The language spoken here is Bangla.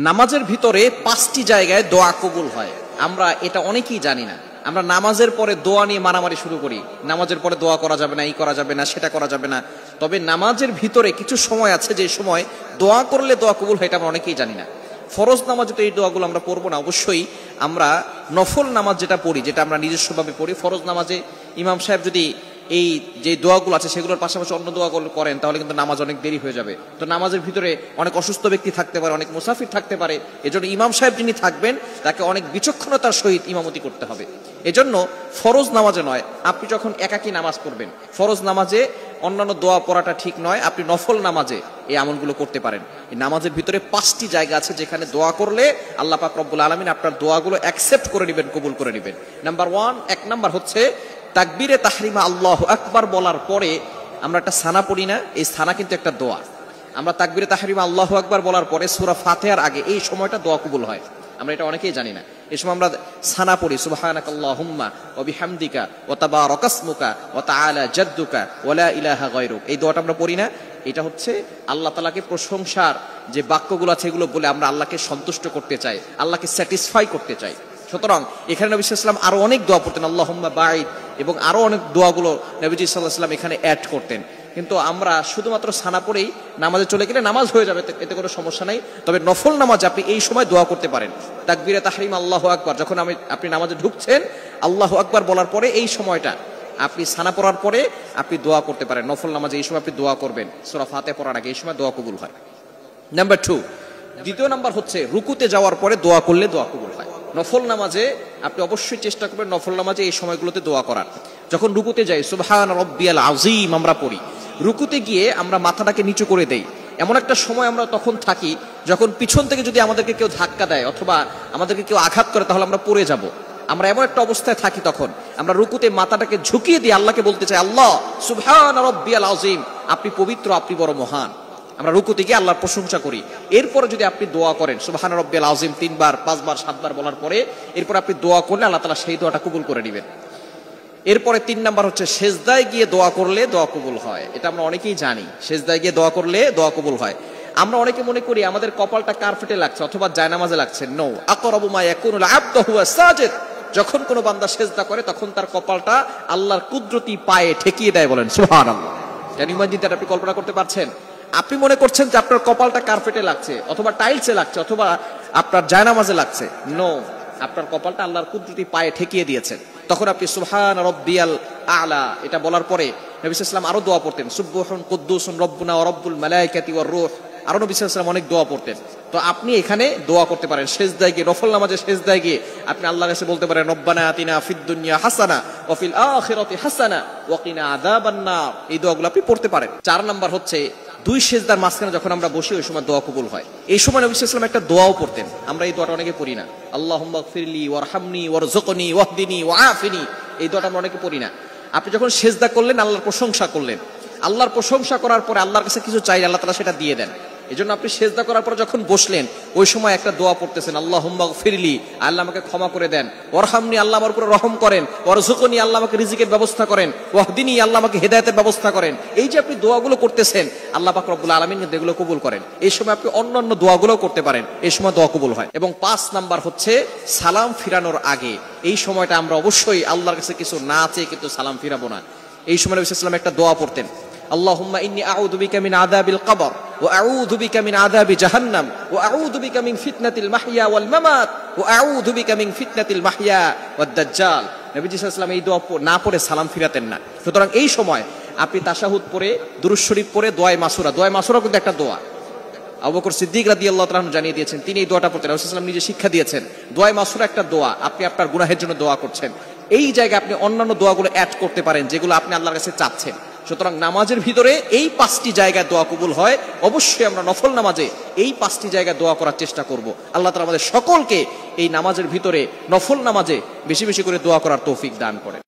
নামাজের ভিতরে 5টি জায়গায় দোয়া কবুল হয়। আমরা এটা অনেকেই জানি না। আমরা নামাজের পরে দোয়া নিয়ে মারামারি শুরু করি, নামাজের পরে দোয়া করা যাবে না, এই করা যাবে না, সেটা করা যাবে না। তবে নামাজের ভিতরে কিছু সময় আছে যে সময় দোয়া করলে দোয়া কবুল হয়, এটা আমরা অনেকেই জানি না। ফরজ নামাজে তো এই দোয়াগুলো আমরা পড়বো না, অবশ্যই আমরা নফল নামাজ যেটা পড়ি, যেটা আমরা নিজস্বভাবে পড়ি। ফরজ নামাজে ইমাম সাহেব যদি এই যে দোয়াগুলো আছে সেগুলোর পাশাপাশি অন্য দোয়াগুলো করেন তাহলে কিন্তু নামাজ অনেক দেরি হয়ে যাবে। তো নামাজের ভিতরে অনেক অসুস্থ ব্যক্তি থাকতে পারে, অনেক মুসাফির থাকতে পারে, এজন্য ইমাম সাহেব যিনি থাকবেন তাকে অনেক বিচক্ষণতার সহিত ইমামতি করতে হবে। এজন্য ফরজ নামাজে নয়, আপনি যখন একাকী নামাজ পড়বেন, ফরজ নামাজে অন্যান্য দোয়া পড়াটা ঠিক নয়, আপনি নফল নামাজে এই আমলগুলো করতে পারেন। এই নামাজের ভিতরে 5টি জায়গা আছে যেখানে দোয়া করলে আল্লাহ পাক রব্বুল আলামিন আপনার দোয়াগুলো অ্যাকসেপ্ট করে নেবেন, কবুল করে নেবেন। এক নাম্বার হচ্ছে তাকবীরে তাহরিমা আল্লাহু আকবার বলার পরে আমরা একটা সানা পড়ি না, এই সানা কিন্তু একটা দোয়া। আমরা তাকবীরে তাহরিমা আল্লাহু আকবার বলার পরে সূরা ফাতিহার আগে এই সময়টা দোয়া কবুল হয়, আমরা এটা অনেকেই জানি না। এই সময় আমরা সানা পড়ি, সুবহানাকাল্লাহুম্মা ওয়া বিহামদিকা ওয়া তাবারাকাসমুকা ওয়া তাআলা জাদ্দুকা ওয়া লা ইলাহা গায়রুক, এই দোয়াটা আমরা পড়ি না। এটা হচ্ছে আল্লাহ তাআলাকে প্রশংসার যে বাক্যগুলো আছে এগুলো বলে আমরা আল্লাহকে সন্তুষ্ট করতে চাই, আল্লাহকে স্যাটিসফাই করতে চাই। সুতরাং এখানে নবী সাল্লাল্লাহু আলাইহি ওয়াসাল্লাম আরো অনেক দোয়া পড়তেন, আল্লাহুম্মা বাঈদ, এবং আরো অনেক দোয়াগুলো নবীজি সাল্লাল্লাহু আলাইহি ওয়াসাল্লাম এখানে অ্যাড করতেন। কিন্তু আমরা শুধুমাত্র সানা পড়েই নামাজে চলে গেলে নামাজ হয়ে যাবে, এতে কোনো সমস্যা নাই। তবে নফল নামাজ আপনি এই সময় দোয়া করতে পারেন। তাকবীরে তাহরিমা আল্লাহু আকবার, যখন আপনি নামাজে ঢুকছেন আল্লাহু আকবার বলার পরে এই সময়টা আপনি সানা পড়ার পরে আপনি দোয়া করতে পারেন। নফল নামাজে এই সময় আপনি দোয়া করবেন, সূরা ফাতিহা পড়ার আগে এই সময় দোয়া কবুল হয়। দ্বিতীয় নাম্বার হচ্ছে রুকুতে যাওয়ার পরে দোয়া করলে দোয়া কবুল হয়। নফল নামাজে আপনি অবশ্যই চেষ্টা করবেন নফল নামাজে এই সময়গুলোতে দোয়া করার। যখন রুকুতে যাই সুবহান রাব্বিয়াল আযীম আমরা পড়ি, রুকুতে গিয়ে আমরা মাথাটাকে নিচু করে দেই। এমন একটা সময় আমরা তখন থাকি যখন পিছন থেকে যদি আমাদেরকে কেউ ধাক্কা দেয় অথবা আমাদেরকে কেউ আঘাত করে তাহলে আমরা পড়ে যাব। আমরা এমন একটা অবস্থায় থাকি, তখন আমরা রুকুতে মাথাটাকে ঝুঁকিয়ে দিয়ে আল্লাহকে বলতে চাই, আল্লাহ সুবহান রাব্বিয়াল আযীম, আপনি পবিত্র, আপনি বড় মহান। আমরা রুকুতে গিয়ে আল্লাহর প্রশংসা করি। এরপরে যদি আপনি দোয়া করেন সুবহান রাব্বিয়াল আযীম 3 বার 5 বার 7 বার বলার পরে এরপর আপনি দোয়া করলে আল্লাহ তাআলা সেই দোয়াটা কবুল করে নেবেন। এরপরে 3 নাম্বার হচ্ছে সেজদায় গিয়ে দোয়া করলে দোয়া কবুল হয়। এটা আমরা অনেকেই জানি, সেজদায় গিয়ে দোয়া করলে দোয়া কবুল হয়। আমরা অনেকে মনে করি আমাদের কপালটা কার্পেটে লাগছে অথবা জায়নামাজে লাগছে। নো, আকরাবু মা ইয়াকুনুল আবদু হুয়া সাজিদ, যখন কোনো বান্দা সেজদা করে তখন তার কপালটা আল্লাহর কুদরতি পায়ে ঠেকিয়ে দেয়, বলেন সুবহানাল্লাহ। জানি ইমাজিনটা আপনি কল্পনা করতে পারছেন? আপনি মনে করছেন যে আপনার কপালটা কার্পেটে লাগছে অথবা টাইলসে লাগছে অথবা আপনার জায়নামাজে লাগছে। নো, আপনার কপালটা আল্লাহর কুদরতি পায়ে ঠেকিয়ে দিয়েছেন। তখন আপনি সুবহান রাব্বিয়াল আ'লা এটা বলার পরে নবী সাল্লাল্লাহু আলাইহি ওয়াসাল্লাম আরো দোয়া পড়তেন, সুবহুন কুদ্দুসুন রব্বুনা ওয়া রব্বুল মালায়েকাতি ওয়ার রূহ, আরো নবী সাল্লাল্লাহু আলাইহি ওয়াসাল্লাম অনেক দোয়া পড়তেন। তো আপনি এখানে দোয়া করতে পারেন সেজদায় গিয়ে, নফল নামাজে সেজদায় গিয়ে আপনি আল্লাহর কাছে বলতে পারেন, রব্বানা আতিনা ফিদ দুনিয়া হাসানা ওয়া ফিল আখিরাতি হাসানা ওয়া কিনা আযাবান নার, এই দোয়াগুলো আপনি পড়তে পারেন। 4 নাম্বার হচ্ছে 2 সেজদার মাঝখানে যখন আমরা বসি ওই সময় দোয়া কবুল হয়। এই সময় নবী সাল্লাল্লাহু আলাইহি ওয়াসাল্লাম একটা দোয়াও পড়তেন, আমরা এই দোয়াটা অনেকে পড়ি না। আল্লাহুম্মা গফিরলি ওয়ারহামনি ওয়ারযুকনি ওয়াহদিনি ওয়াআফিনি, এই দোয়াটা আমরা অনেকে পড়ি না। আপনি যখন সেজদা করলেন আল্লাহর প্রশংসা করলেন, আল্লাহর প্রশংসা করার পরে আল্লাহর কাছে কিছু চাইলে আল্লাহ তাআলা সেটা দিয়ে দেন। এজন্য আপনি সেজদা করার পর যখন বসলেন ওই সময় একটা দোয়া পড়তেছেন, আল্লাহুম্মা গফিরলি, আল্লাহ আমাকে ক্ষমা করে দেন, ওয়ারহামনি, আল্লাহ আমার উপরে রহম করেন, ওয়ারযুকনি, আল্লাহ আমাকে রিজিকের ব্যবস্থা করেন, ওয়াহদিনি, আল্লাহ আমাকে হেদায়েতের ব্যবস্থা করেন। এই যে আপনি দোয়াগুলো করতেছেন আল্লাহ পাক রব্বুল আলামিন কিন্তু এগুলো কবুল করেন। এই সময় আপনি অন্যান্য দোয়াগুলোও করতে পারেন, এই সময় দোয়া কবুল হয়। এবং 5 নাম্বার হচ্ছে সালাম ফিরানোর আগে, এই সময়টা আমরা অবশ্যই আল্লাহর কাছে কিছু না চেয়ে কিন্তু সালাম ফিরাবো না। এই সময় নবী সাল্লাল্লাহু আলাইহি ওয়াসাল্লাম একটা দোয়া পড়তেন, আল্লাহুম্মা ইন্নী আউযু বিকা মিন আযাবিল কবর ওয়া আউযু বিকা মিন আযাবি জাহান্নাম ওয়া আউযু বিকা মিন ফিতনাতিল মাহইয়া ওয়াল মামাত ওয়া আউযু বিকা মিন ফিতনাতিল মাহইয়া ওয়াদ দাজ্জাল। নবীজি সাল্লাল্লাহু আলাইহি ওয়াসাল্লাম এই দোয়া না পড়ে সালাম ফিরাতেন না। সুতরাং এই সময় আপনি তাশাহুদ পড়ে, দুরূদ শরীফ পড়ে, দোয়ায়ে মাসুরা কিন্তু একটা দোয়া। আবু বকর সিদ্দিক রাদিয়াল্লাহু তাআলা জানিয়ে দিয়েছেন, তিনি এই দোয়াটা পড়তেন, রাসূল সাল্লাল্লাহু আলাইহি ওয়াসাল্লাম নিজে শিক্ষা দিয়েছেন। দোয়ায়ে মাসুরা একটা দোয়া, আপনি আপনার গুনাহের জন্য দোয়া করছেন। এই জায়গায় আপনি অন্যান্য দোয়াগুলো অ্যাড করতে পারেন যেগুলো আপনি আল্লাহর কাছে চাচ্ছেন। সুতরাং নামাজের ভিতরে এই 5টি জায়গায় দোয়া কবুল হয়। অবশ্যই আমরা নফল নামাজে এই 5টি জায়গায় দোয়া করার চেষ্টা করব। আল্লাহ তাআলা আমাদের সকলকে এই নামাজের ভিতরে নফল নামাজে বেশি বেশি করে দোয়া করার তৌফিক দান করেন।